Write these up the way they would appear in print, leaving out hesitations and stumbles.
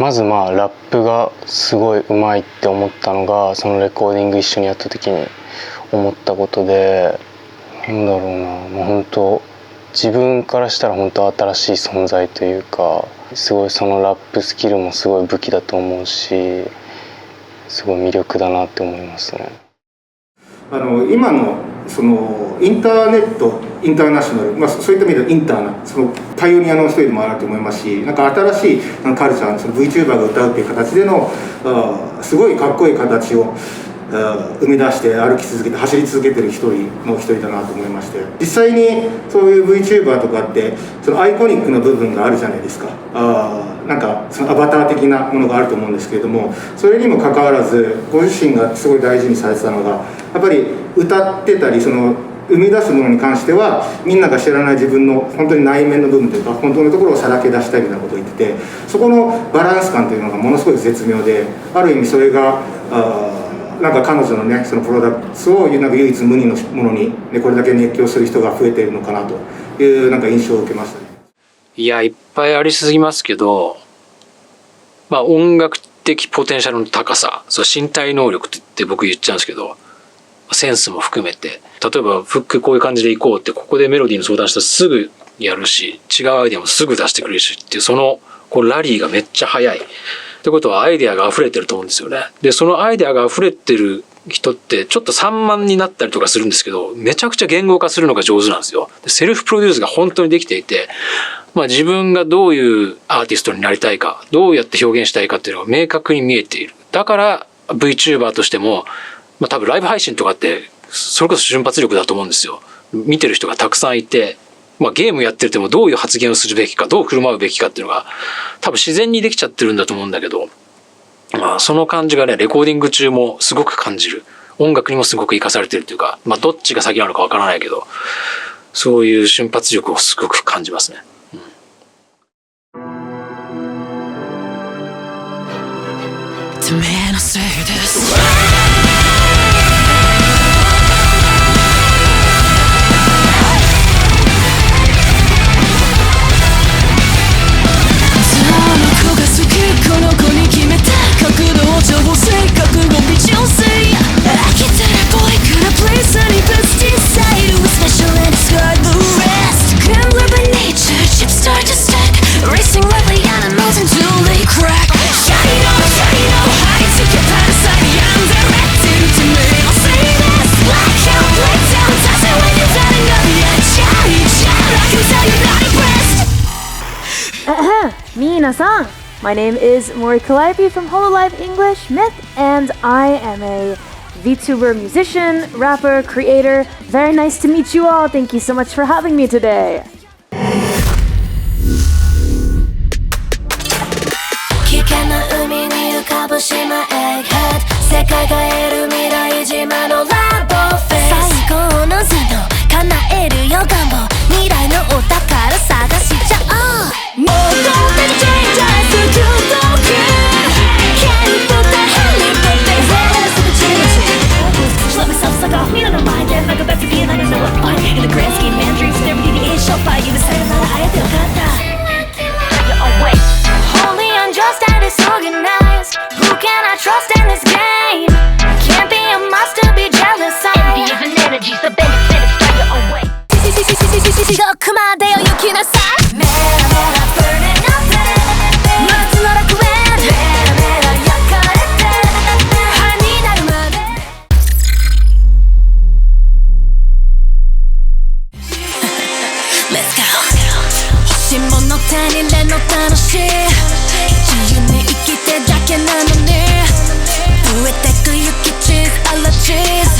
まずラップがすごい上手いって思ったのがそのレコーディング一緒にやった時に思ったことで、なんだろうな、本当自分からしたら本当新しい存在というか、すごいそのラップスキルもすごい武器だと思うし、すごい魅力だなって思いますね。今のそのインターネットインターナショナル、そういった意味ではインターなそのパイオニアの一人でもあると思いますし、なんか新しいカルチャー、その VTuber が歌うっていう形でのすごいかっこいい形を生み出して歩き続けて走り続けてる一人だなと思いまして、実際にそういう VTuber とかってそのアイコニックな部分があるじゃないですか。なんかそのアバター的なものがあると思うんですけれども、それにもかかわらずご自身がすごい大事にされてたのがやっぱり歌ってたりその生み出すものに関してはみんなが知らない自分の本当に内面の部分というか本当のところをさらけ出したいみたいなことを言ってて、そこのバランス感というのがものすごい絶妙で、ある意味それがなんか彼女のねそのプロダクツをなんか唯一無二のものに、ね、これだけ熱狂する人が増えているのかなというなんか印象を受けましたね。いやいっぱいありすぎますけど、音楽的ポテンシャルの高さ、身体能力って僕言っちゃうんですけど、センスも含めて、例えばフックこういう感じでいこうってここでメロディーの相談したらすぐやるし、違うアイデアもすぐ出してくれるしっていう、そのラリーがめっちゃ速いってことはアイデアが溢れてると思うんですよね。でそのアイデアが溢れてる人ってちょっと散漫になったりとかするんですけど、めちゃくちゃ言語化するのが上手なんですよ。セルフプロデュースが本当にできていて、自分がどういうアーティストになりたいか、どうやって表現したいかっていうのが明確に見えている。だから VTuber としても、多分ライブ配信とかってそれこそ瞬発力だと思うんですよ。見てる人がたくさんいて、ゲームやっててもどういう発言をするべきか、どう振る舞うべきかっていうのが多分自然にできちゃってるんだと思うんだけど、その感じがね、レコーディング中もすごく感じる。音楽にもすごく活かされてるっていうか、どっちが先なのかわからないけど、そういう瞬発力をすごく感じますね。この子に決めた角度を調整覚悟微調整飽きたらボイからプレイスにぶつけサイド Special and discard the rest Gambler by nature, chips start to stack Racing lively animals until they crack Shine on, high ticket parasite I'm directing to me, I'll say this Blackout, breakdown, toss it when you're turning up Yeah, Charlie, I can tell you're not impressed Mina-san, my name is Mori Calliope from Hololive English Myth, and I am a VTuber musician, rapper, creator. Very nice to meet you all. Thank you so much for having me today. 危険な海に浮かぶ島エッグヘッド世界が得る未来島のラボフェイス最高の頭脳叶えるよ願望未来のお宝探しちゃおうもっとでチェンジャースクートークヘリポテヘリポテヘリスクチェンジ Let myself suck off me on a mind then I go back to being I don't know what fine In the grand scheme man dreams never need to show by you the same that I feel got that Oh wait Holy unjust and disorganized Who can I trust in this game? Can't be a monster, be jealous Envy is an energy, so bend it, strike your own way 地獄までを行きなさいメラメラ burning up 夏の楽園メラメラ焼かれて灰になるまで Let's go 欲しいもの手に入れるの楽しい自由に生きてだけなのに増えてく雪チーズアラチーズ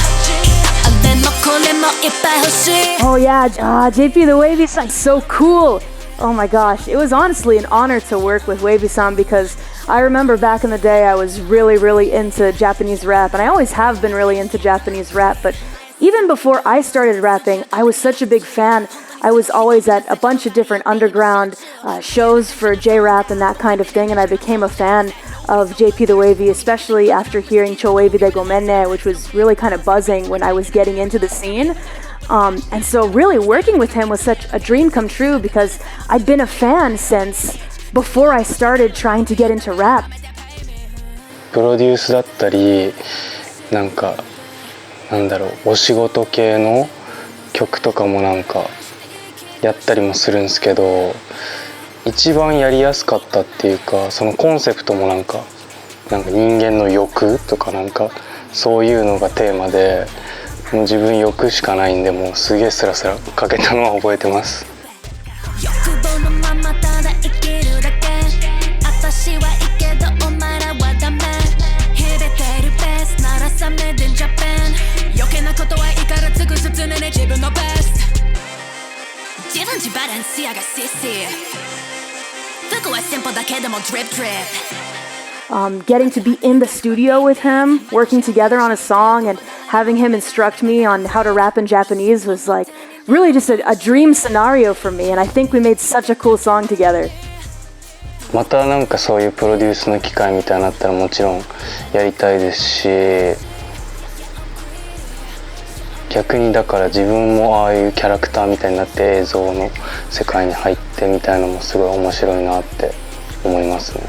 Oh yeah, JP the Wavy-san, so cool. Oh my gosh, it was honestly an honor to work with Wavy-san because I remember back in the day I was really into Japanese rap, and I always have been really into Japanese rap, but even before I started rapping, I was such a big fan. I was always at a bunch of different underground shows for J-rap and that kind of thing, and I became a fan of JP the Wavy, especially after hearing Cho Wavy de Gomenne, which was really kind of buzzing when I was getting into the scene. And so really working with him was such a dream come true because I'd been a fan since before I started trying to get into rap. プロデュースだったりなんかなんだろうお仕事系の曲とかもなんかやったりもするんですけど、一番やりやすかったっていうか、そのコンセプトもなんか人間の欲とかなんかそういうのがテーマで、もう自分欲しかないんで、もうすげえスラスラかけたのは覚えてます。欲望のままただ生きるだけ、私はいいけどお前らはダメ、響いてるベースならさめでんジャパン、余計なことはいいから尽くす常に自分のベスト、自分自バランスやがシシ、服は先歩だけでもドリップドリップ。 Getting to be in the studio with him, working together on a song, and having him instruct me on how to rap in Japanese was like really just a dream scenario for me, and I think we made such a cool song together. またなんかそういうプロデュースの機会みたいになったらもちろんやりたいですし、逆にだから自分もああいうキャラクターみたいになって映像の世界に入ってみたいなのもすごい面白いなって思いますね。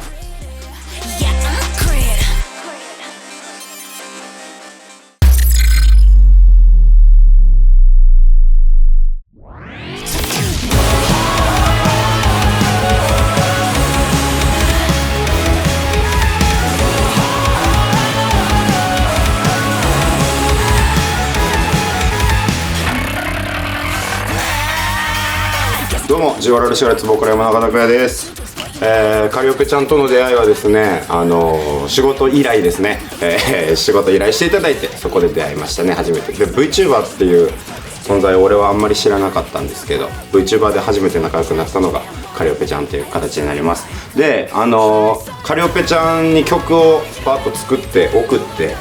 どうも、ジワラルシガレッツボーカル山中拓也です。カリオペちゃんとの出会いはですね、仕事依頼ですね、仕事依頼していただいて、そこで出会いましたね、初めて。で VTuber っていう存在を俺はあんまり知らなかったんですけど、 VTuber で初めて仲良くなったのがカリオペちゃんという形になります。でカリオペちゃんに曲をバーッと作って送って、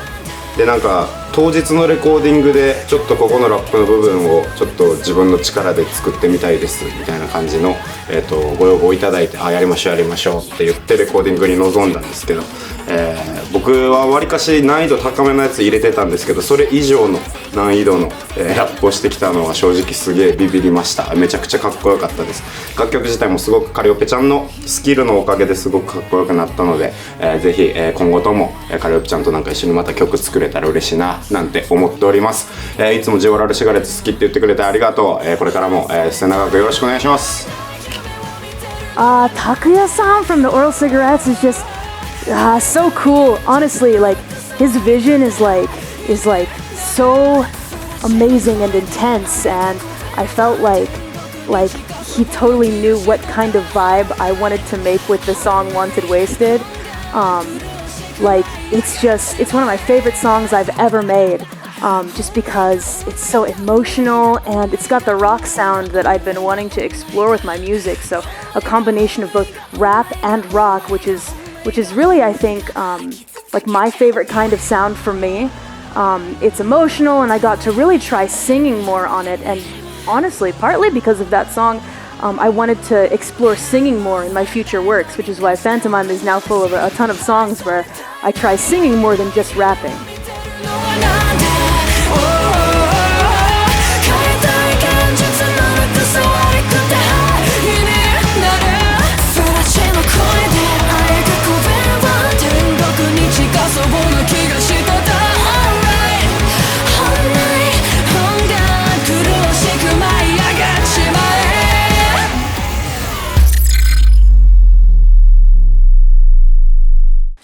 でなんか当日のレコーディングでちょっとここのラップの部分をちょっと自分の力で作ってみたいですみたいな感じの、ご要望いただいて、やりましょうって言ってレコーディングに臨んだんですけど、僕はわりかし難易度高めのやつ入れてたんですけど、それ以上の難易度の、ラップをしてきたのは正直すげえビビりました。めちゃくちゃかっこよかったです。楽曲自体もすごくカリオペちゃんのスキルのおかげですごくかっこよくなったので、ぜひ、今後ともカリオペちゃんとなんか一緒にまた曲作れたら嬉しいななんて思っております。いつもジオラルシガレッツ好きって言ってくれてありがとう。これからも、末永くよろしくお願いします。Takuya-san from the Oral Cigarettes is just so cool. Honestly, like his vision is like so amazing and intense, and I felt like he totally knew what kind of vibe I wanted to make with the song Wanted Wasted. Like it's one of my favorite songs I've ever made. Just because it's so emotional and it's got the rock sound that I've been wanting to explore with my music. So a combination of both rap and rock, which is really, I think, like my favorite kind of sound for me. It's emotional, and I got to really try singing more on it. And honestly, partly because of that song, I wanted to explore singing more in my future works, which is why Phantomime is now full of a ton of songs where I try singing more than just rapping.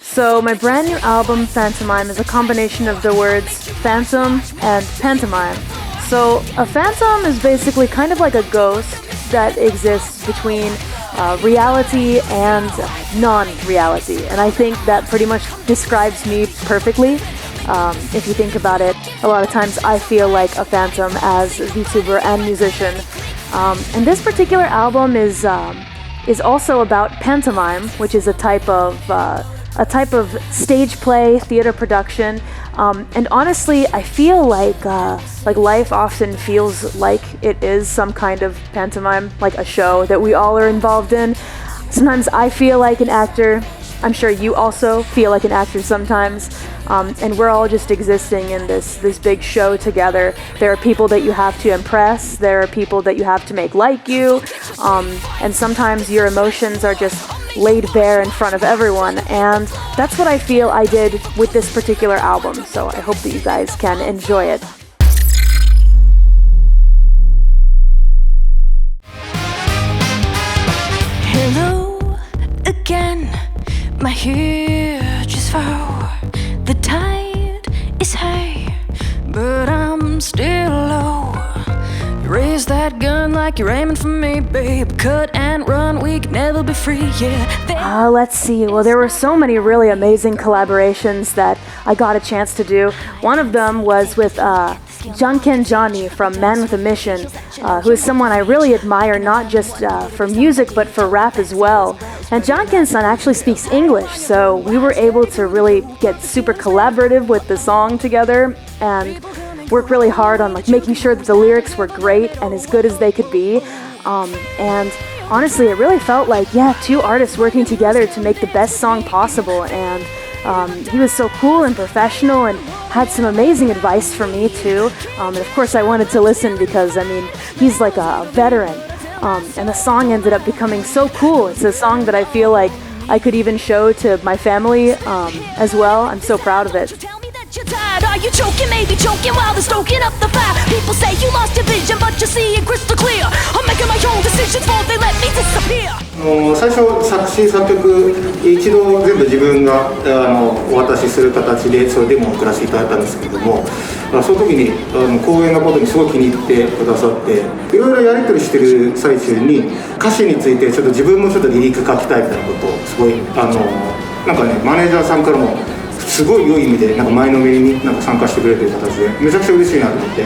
So my brand new album, Phantomime, is a combination of the words phantom and pantomime. So a phantom is basically kind of like a ghost that exists between reality and non-reality. And I think that pretty much describes me perfectly. If you think about it, a lot of times I feel like a phantom as a VTuber and musician. And this particular album is also about pantomime, which is a type of stage play, theater production, and honestly, I feel like life often feels like it is some kind of pantomime, like a show that we all are involved in. Sometimes I feel like an actor. I'm sure you also feel like an actor sometimes, and we're all just existing in this big show together. There are people that you have to impress, there are people that you have to make like you, and sometimes your emotions are just laid bare in front of everyone, and that's what I feel I did with this particular album, so I hope that you guys can enjoy it. Hello again, my here just for the tide is high, but I'm still low. Raise that gun like you're aiming for me, babe. Cut and run, we can never be free, yeah. Let's see. Well, there were so many really amazing collaborations that I got a chance to do. One of them was with Junkin Johnny from Man with a Mission, who is someone I really admire, not just for music, but for rap as well. And Junkin-san actually speaks English, so we were able to really get super collaborative with the song together and work really hard on like making sure that the lyrics were great and as good as they could be. And honestly, it really felt like, two artists working together to make the best song possible. And he was so cool and professional and had some amazing advice for me too. And of course I wanted to listen because, I mean, he's like a veteran. And the song ended up becoming so cool. It's a song that I feel like I could even show to my family as well. I'm so proud of it. You're tired, are you choking? Maybe choking while they're stoking up the fire. People say you lost your vision, but you see it crystal clear. I'm making my own decisions before they let me disappear. 最初作詞作曲一度全部自分がお渡しする形でそれデモを送らせていただいたんですけれども、その時に光栄なことにすごい気に入ってくださって、いろいろやり取りしてる最中に歌詞についてちょっと自分もちょっとリリック書きたいみたいなことをすごいなんかねマネージャーさんからもすごい良い意味でなんか前のめりになんか参加してくれるという形でめちゃくちゃ嬉しいなと思って、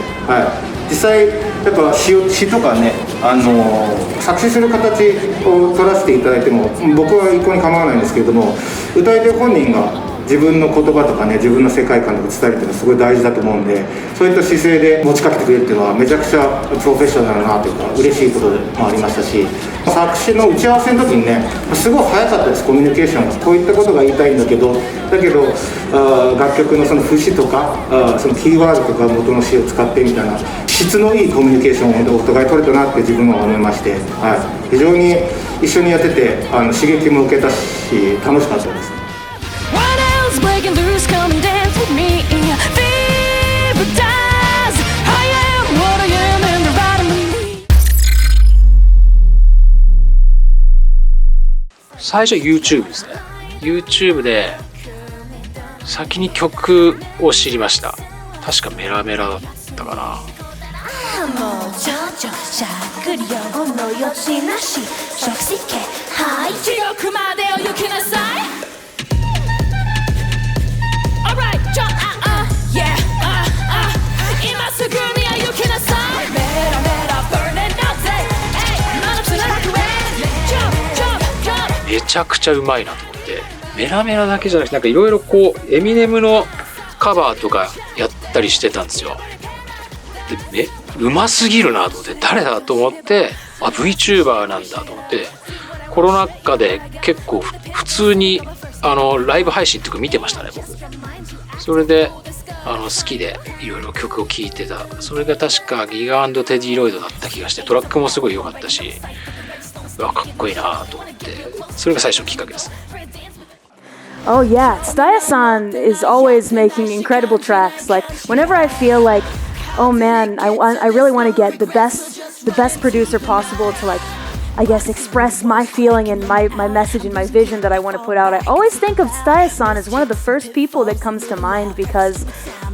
実際やっぱ詩とかね作詞する形を取らせていただいても僕は一向に構わないんですけれども、歌い手本人が自分の言葉とかね自分の世界観とか伝えるっていうのはすごい大事だと思うんで、そういった姿勢で持ちかけてくれるっていうのはめちゃくちゃプロフェッショナルなというか嬉しいことでもありましたし、作詞の打ち合わせの時にねすごい早かったです。コミュニケーションがこういったことが言いたいんだけど楽曲のその節とかそのキーワードとか元の詩を使ってみたいな質のいいコミュニケーションをお互い取れたなって自分は思いまして、非常に一緒にやってて刺激も受けたし楽しかったです。Breaking loose, come and dance with me. Favorite dies. I am what I am, and they're riding with me. 最初 YouTube ですね。YouTube で先に曲を知りました。確かメラメラだったかな。もうちょちょしゃっくりよのよしなし食事系はい地獄までを行きなさい。Alright, jump, yeah,今すぐには行きなさい。メラメラ burning all day, hey, 真夏ならくれ jump, jump, jump めちゃくちゃうまいなと思って、メラメラだけじゃなくてなんかいろいろこうエミネムのカバーとかやったりしてたんですよ。でうますぎるなと思って、誰だと思って、VTuber なんだと思って、コロナ禍で結構普通にライブ配信とか見てましたね僕。それで好きでいろいろ曲を聴いてた。それが確かギガ&テディ・ロイドだった気がして、トラックもすごい良かったし、かっこいいなと思って、それが最初のきっかけです。Oh yeah, Tsutaya-san is always making incredible tracks. Like whenever I feel like, oh man, I really want to get the best producer possible to like, I guess, express my feeling and my message and my vision that I want to put out. I always think of Tsutaya-san as one of the first people that comes to mind because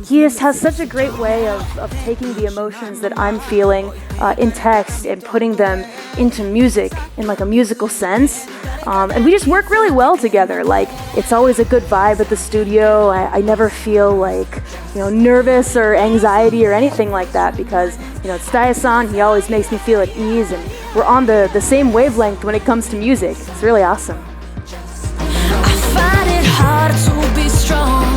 he just has such a great way of taking the emotions that I'm feeling in text and putting them into music in like a musical sense. And we just work really well together. Like it's always a good vibe at the studio. I never feel like, nervous or anxiety or anything like that because, Tsutaya-san, he always makes me feel at ease and we're on the same wavelength when it comes to music. It's really awesome. I find it hard to be strong,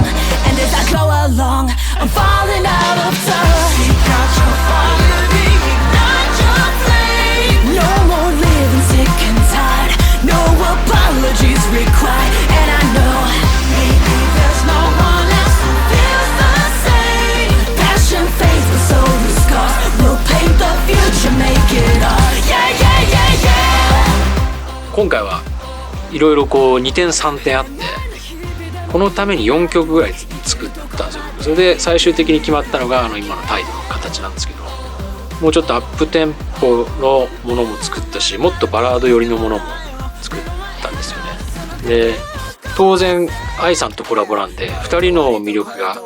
and as I go along, I'm falling out of touch. Ignite your fire, ignite your flame. No more living sick and tired. No apologies required, and I know maybe there's no one else who feels the same. Passion fades, but so do scars. We'll paint the future, make it ours. Yeah, yeah, yeah, yeah. 今回はいろいろこう2点3点あって、このために4曲ぐらい作ったんですよ。それで最終的に決まったのが今のタイトの形なんですけど、もうちょっとアップテンポのものも作ったし、もっとバラード寄りのものも作ったんですよね。で当然愛さんとコラボなんで2人の魅力が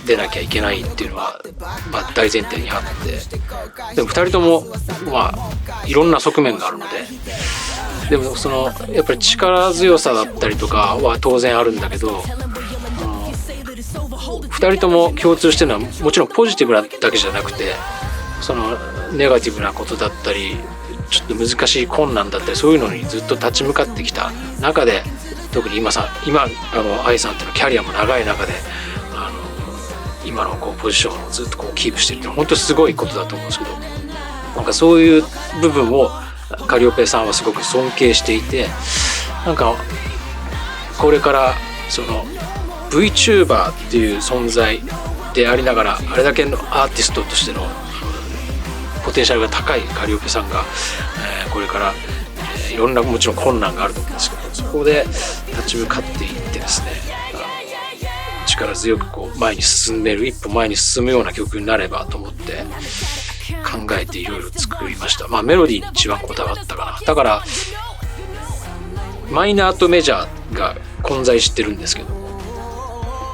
出なきゃいけないっていうのは、大前提にあって、でも2人ともいろんな側面があるので、でもそのやっぱり力強さだったりとかは当然あるんだけど、2人とも共通してるのはもちろんポジティブなだけじゃなくて、そのネガティブなことだったりちょっと難しい困難だったり、そういうのにずっと立ち向かってきた中で、特に今愛さんっていうのキャリアも長い中で今のこうポジションをずっとこうキープしてるって本当にすごいことだと思うんですけど、なんかそういう部分をカリオペさんはすごく尊敬していて、なんかこれからその VTuber っていう存在でありながら、あれだけのアーティストとしてのポテンシャルが高いカリオペさんが、これから、いろんなもちろん困難があると思うんですけど、そこで立ち向かっていってですね、力強くこう前に進める、一歩前に進むような曲になればと思って考えていろいろ作りました。メロディーに一番こだわったかな。だからマイナーとメジャーが混在してるんですけど、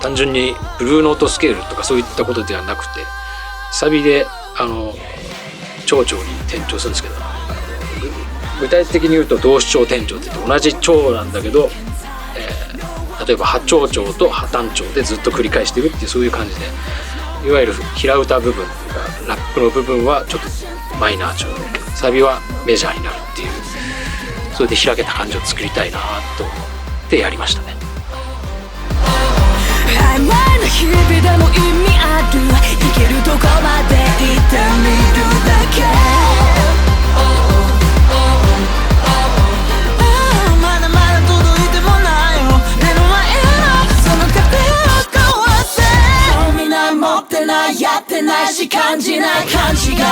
単純にブルーノートスケールとかそういったことではなくて、サビで長調に転調するんですけど、具体的に言うと同主調転調って言って同じ調なんだけど、例えば波長調と波短調でずっと繰り返してるっていう、そういう感じで、いわゆる平歌部分というかラップの部分はちょっとマイナー調で、サビはメジャーになるっていう、それで開けた感じを作りたいなと思ってやりましたね。曖昧な日々でも意味ある、生きるとこまで行ってみるだけ。まだまだ届いてもないよ、目の前のその壁を壊せ。興味ない、持ってない、やってないし感じない感じが。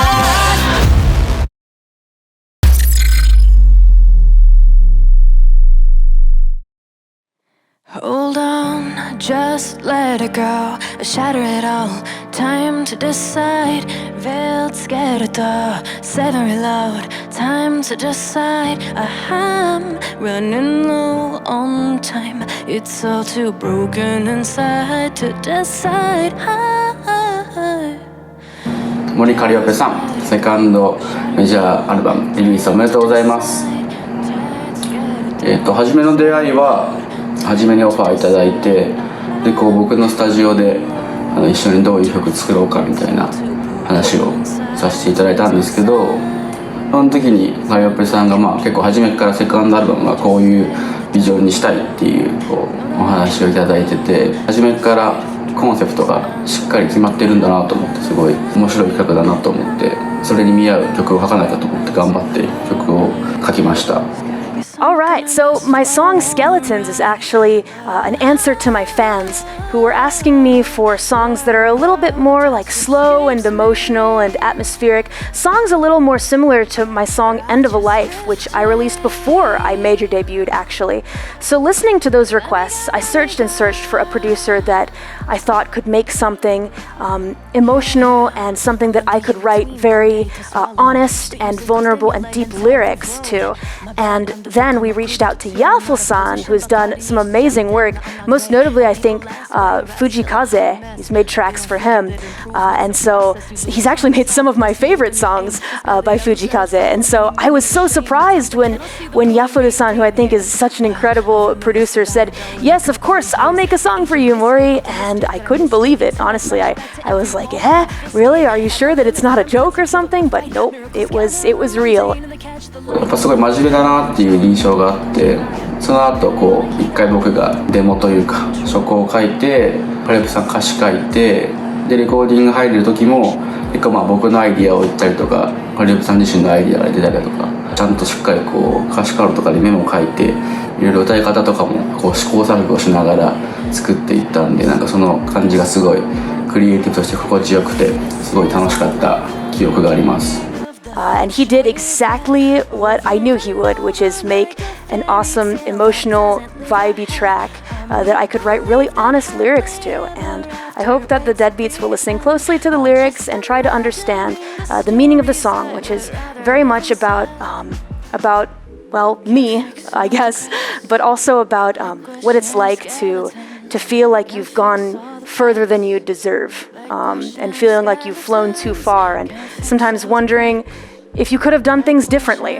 Hold on, just let it go, shatter it all, time to decide, veiled scared of the seven reload, time to decide, I'm running low on time, it's all too broken inside to decide, 森カリオペさん、セカンドメジャーアルバムリリースおめでとうございます。初めの出会いは初めにオファーいただいて、でこう僕のスタジオで一緒にどういう曲作ろうかみたいな話をさせていただいたんですけど、その時にカリオペさんが結構初めからセカンドアルバムはこういうビジョンにしたいっていうお話をいただいてて、初めからコンセプトがしっかり決まってるんだなと思って、すごい面白い企画だなと思って、それに見合う曲を書かないかと思って頑張って曲を書きました。All right, so my song Skeletons is actually an answer to my fans who were asking me for songs that are a little bit more like slow and emotional and atmospheric, songs a little more similar to my song End of a Life, which I released before I major debuted actually. So listening to those requests, I searched and searched for a producer that I thought could make something emotional and something that I could write very honest and vulnerable and deep lyrics to. And then we reached out to Yafo-san, who's done some amazing work. Most notably, I think, Fujikaze. He's made tracks for him. And so he's actually made some of my favorite songs by Fujikaze. And so I was so surprised when Yafo-san, who I think is such an incredible producer, said, yes, of course, I'll make a song for you, Mori. And I couldn't believe it. Honestly, I was like, really? Are you sure that it's not a joke or something? But nope, it was real. やっぱすごい真面目だなっていう印象があって、その後一回僕がデモというか初稿を書いて、カリオペさん歌詞書いて、でレコーディング入る時も結構僕のアイディアを言ったりとか、カリオペさん自身のアイディアが出たりとか、ちゃんとしっかり歌詞カードとかでメモを書いて、いろいろ歌い方とかも試行錯誤しながら作っていったんで、なんかその感じがすごいクリエイティブとして心地よくて、すごい楽しかった記憶があります。And he did exactly what I knew he would, which is make an awesome, emotional, vibey track that I could write really honest lyrics to. And I hope that the Deadbeats will listen closely to the lyrics and try to understand the meaning of the song, which is very much about well, me, I guess, but also about what it's like to feel like you've gone further than you deserve, and feeling like you've flown too far, and sometimes wondering if you could have done things differently.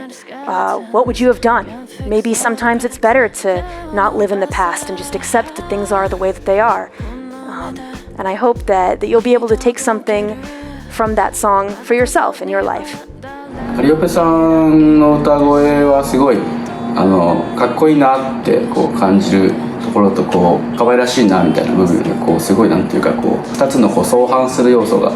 What would you have done? Maybe sometimes it's better to not live in the past and just accept that things are the way that they are. And I hope that you'll be able to take something from that song for yourself in your life. カリオペさんの歌声はすごいかっこいいなってこう感じるところとこう可愛らしいなみたいな部分でこうすごいなんていうかこう2つのこう相反する要素が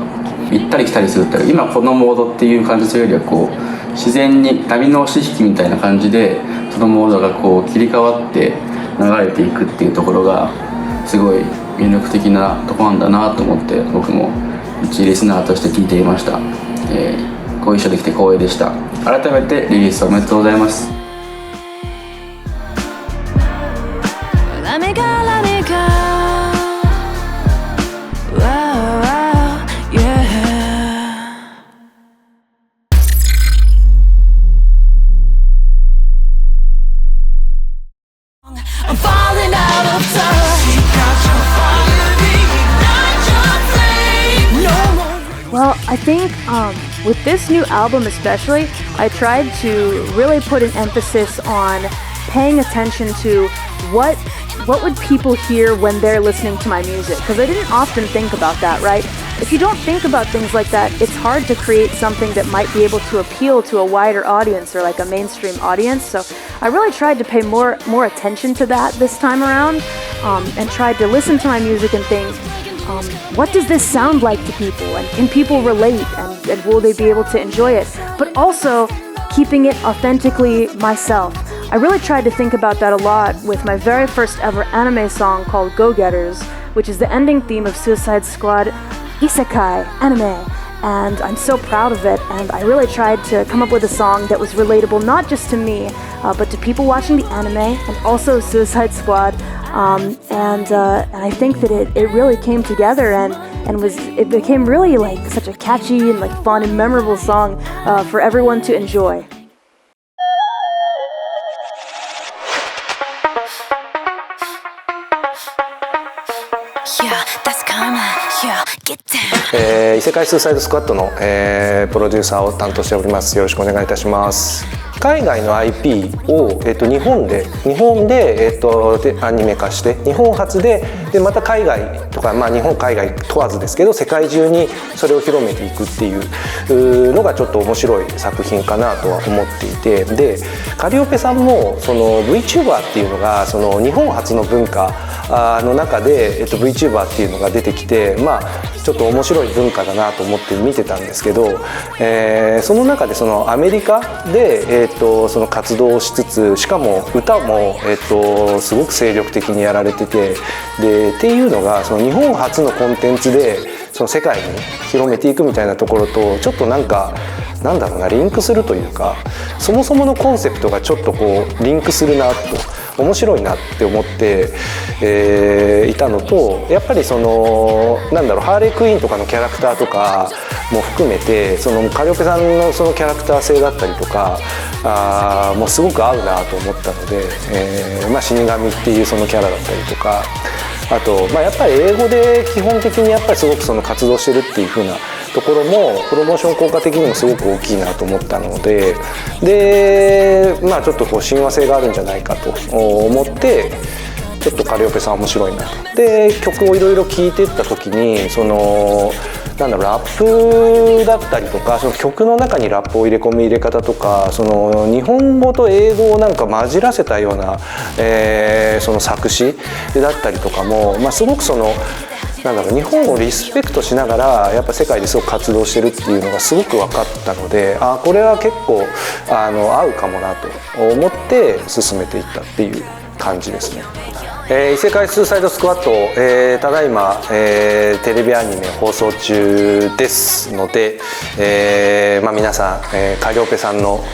行ったり来たりするっていう今このモードっていう感じというよりはこう自然に波の押し引きみたいな感じでそのモードがこう切り替わって流れていくっていうところがすごい魅力的なところなんだなと思って僕も一リスナーとして聞いていました。ご一緒できて光栄でした。改めてリリースおめでとうございます。Let me go, let me go. Whoa, whoa, yeah. I'm falling out of touch. Got your fire, ignite your flame. No more. Well, I think with this new album especially, I tried to really put an emphasis on paying attention to what would people hear when they're listening to my music, because I didn't often think about that, right? If you don't think about things like that, it's hard to create something that might be able to appeal to a wider audience or like a mainstream audience. So I really tried to pay more attention to that this time around, and tried to listen to my music and think, what does this sound like to people, and can people relate, and will they be able to enjoy it? But also keeping it authentically myself. I really tried to think about that a lot with my very first ever anime song called Go Getters, which is the ending theme of Suicide Squad Isekai anime. And I'm so proud of it, and I really tried to come up with a song that was relatable not just to me, but to people watching the anime and also Suicide Squad. And I think that it really came together and it became really like such a catchy and like fun and memorable song for everyone to enjoy. Yeah, that's karma. Yeah, get down. 異世界スーサイドスクワットの、プロデューサーを担当しております。よろしくお願いいたします。海外の IP を、日本で、アニメ化して日本初でまた海外とか、日本海外問わずですけど世界中にそれを広めていくっていうのがちょっと面白い作品かなとは思っていて、でカリオペさんもその VTuber っていうのがその日本初の文化の中で、VTuber っていうのが出てきて、ちょっと面白い文化だなと思って見てたんですけど、その中でそのアメリカで、その活動をしつつ、しかも歌も、すごく精力的にやられてて、っていうのがその日本初のコンテンツでその世界に広めていくみたいなところとちょっとなんだろうな、リンクするというか、そもそものコンセプトがちょっとこうリンクするなと、面白いなって思って、いたのと、やっぱりそのハーレークイーンとかのキャラクターとかも含めて、そのカリオペさんのそのキャラクター性だったりとかもうすごく合うなと思ったので、死神っていうそのキャラだったりとか、あと、やっぱり英語で基本的にやっぱりすごくその活動してるっていう風なところもプロモーション効果的にもすごく大きいなと思ったので、ちょっとこう親和性があるんじゃないかと思って、ちょっとカリオペさん面白いなと。で曲をいろいろ聴いていった時にそのラップだったりとか、その曲の中にラップを入れ込む入れ方とか、その日本語と英語を混じらせたような、その作詞だったりとかも、すごくその日本をリスペクトしながらやっぱ世界ですごく活動してるっていうのがすごく分かったので、これは結構合うかもなと思って進めていったっていう感じですね。異世界スーサイドスクワット、ただいま、テレビアニメ放送中ですので、皆さん、カリオペさんの、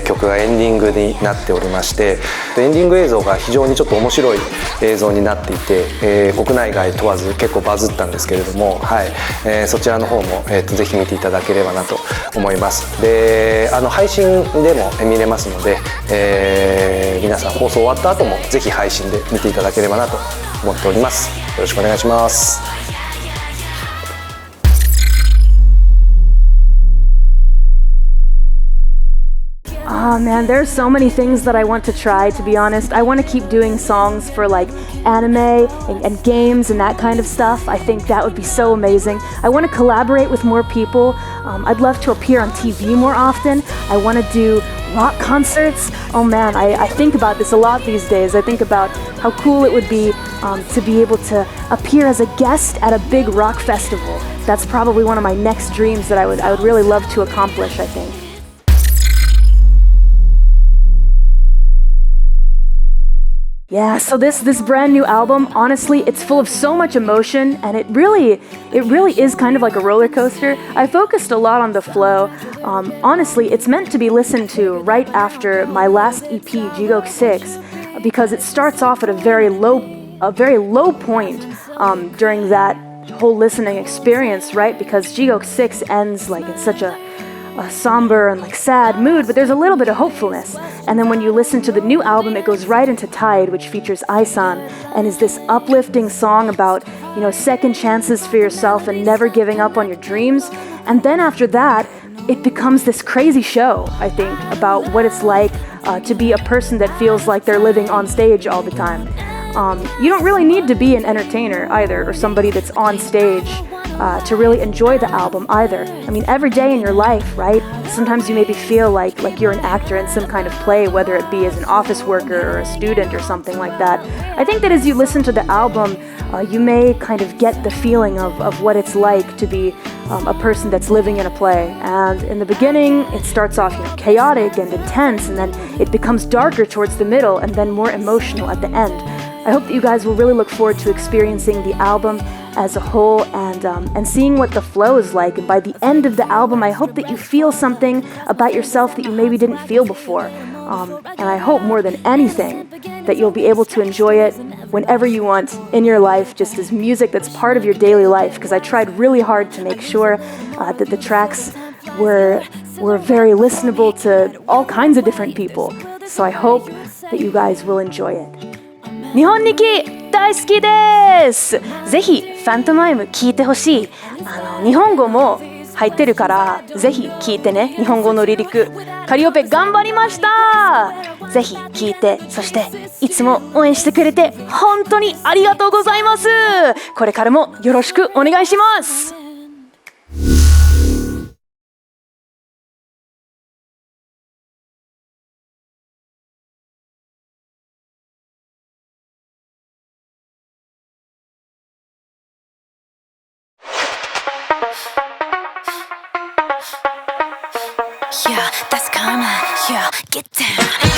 曲がエンディングになっておりまして、エンディング映像が非常にちょっと面白い映像になっていて、国内外問わず結構バズったんですけれども、はい、そちらの方も、ぜひ見ていただければなと思います。で、配信でも見れますので、皆さん放送終わった後もぜひ配信で見ていただければなと思っております。よろしくお願いします。Oh man, there's so many things that I want to try, to be honest. I want to keep doing songs for like anime and games and that kind of stuff. I think that would be so amazing. I want to collaborate with more people. I'd love to appear on TV more often. I want to do rock concerts. Oh man, I think about this a lot these days. I think about how cool it would be to be able to appear as a guest at a big rock festival. That's probably one of my next dreams that I would really love to accomplish, I think. Yeah, so this brand new album, honestly, it's full of so much emotion, and it really is kind of like a roller coaster. I focused a lot on the flow. Honestly, it's meant to be listened to right after my last EP, Jigok 6, because it starts off at a very low point during that whole listening experience, right? Because Jigok 6 ends like in such a somber and like sad mood, but there's a little bit of hopefulness. And then when you listen to the new album, it goes right into Tide, which features Ai-san, and is this uplifting song about, you know, second chances for yourself and never giving up on your dreams. And then after that, it becomes this crazy show, I think, about what it's like to be a person that feels like they're living on stage all the time. You don't really need to be an entertainer either, or somebody that's on stage to really enjoy the album either. I mean, every day in your life, right? Sometimes you maybe feel like you're an actor in some kind of play, whether it be as an office worker or a student or something like that. I think that as you listen to the album, you may kind of get the feeling of what it's like to be a person that's living in a play. And in the beginning, it starts off, you know, chaotic and intense, and then it becomes darker towards the middle, and then more emotional at the end. I hope that you guys will really look forward to experiencing the album as a whole and seeing what the flow is like. And by the end of the album, I hope that you feel something about yourself that you maybe didn't feel before. And I hope more than anything that you'll be able to enjoy it whenever you want in your life, just as music that's part of your daily life. Because I tried really hard to make sure that the tracks were very listenable to all kinds of different people. So I hope that you guys will enjoy it. 日本にき大好きです。ぜひファントマイム聞いてほしい。日本語も入ってるからぜひ聞いてね。日本語のリリックカリオペ頑張りました。ぜひ聞いて、そしていつも応援してくれて本当にありがとうございます。これからもよろしくお願いします。Yeah, that's karma. Yeah, get down.